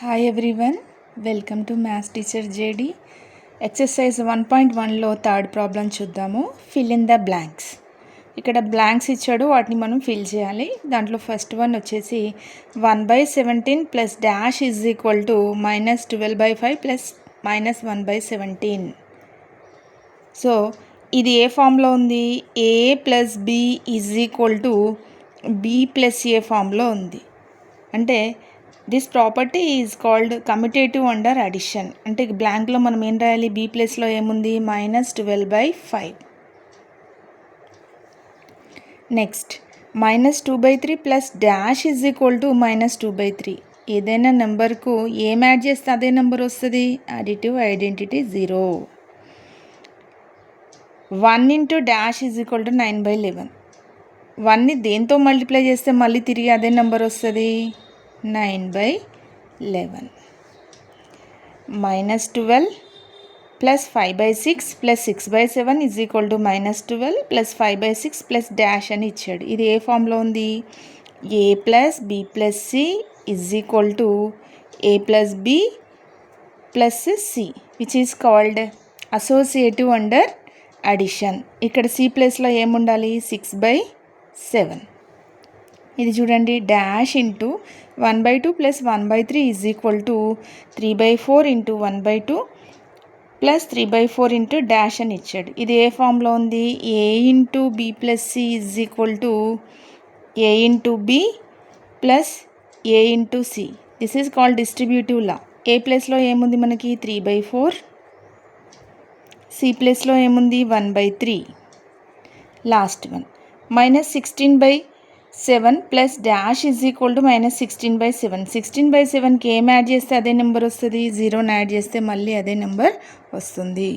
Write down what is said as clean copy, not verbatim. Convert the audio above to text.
Hi everyone, welcome to maths teacher JD. Exercise 1.1లో third problem చూద్దాము. Fill in the blanks. ఇక్కడ blanks ఇచ్చాడు, వాటిని మనం ఫిల్ చేయాలి. దాంట్లో ఫస్ట్ వన్ వచ్చేసి 1/17 plus dash is equal to -12/5 plus -1/17. So ఇది ఏ ఫామ్లో ఉంది? a plus b is equal to b plus a ఫామ్లో ఉంది. అంటే this property is called commutative under addition. అంటే బ్లాంక్లో మనం ఏం రాయాలి? b ప్లస్లో ఏముంది? -12/5. Next -2/3 plus dash is equal to -2/3. ఏదైనా నెంబర్కు ఏం యాడ్ చేస్తే అదే నెంబర్ వస్తుంది? Additive identity 0. 1 into dash is equal to 9/11. 1ని దేంతో మల్టిప్లై చేస్తే మళ్ళీ తిరిగి అదే నెంబర్ వస్తుంది? 9/11. -12 plus 5/6 plus 6/7 is equal to -12 plus 5/6 plus dash అని ఇచ్చాడు. ఇది ఏ ఫామ్లో ఉంది? a plus b plus c is equal to a plus b plus c, which is called associative under addition. ఇక్కడ c ప్లస్లో ఏముండాలి? 6/7. ఇది చూడండి, dash into 1/2 plus 1/3 is equal to 3/4 into 1/2 plus 3/4 into dash అని ఇచ్చాడు. ఇది ఏ ఫామ్లో ఉంది? a into b plus c is equal to a into b plus a into c. This is called distributive law. a ప్లస్లో ఏముంది మనకి? 3/4. c ప్లస్లో ఏముంది? 1/3. Last one -16/7 plus dash is equal to -16/7. 16/7కి ఏం యాడ్ చేస్తే అదే నెంబర్ వస్తుంది? 0ని add చేస్తే మళ్ళీ అదే నెంబర్ వస్తుంది.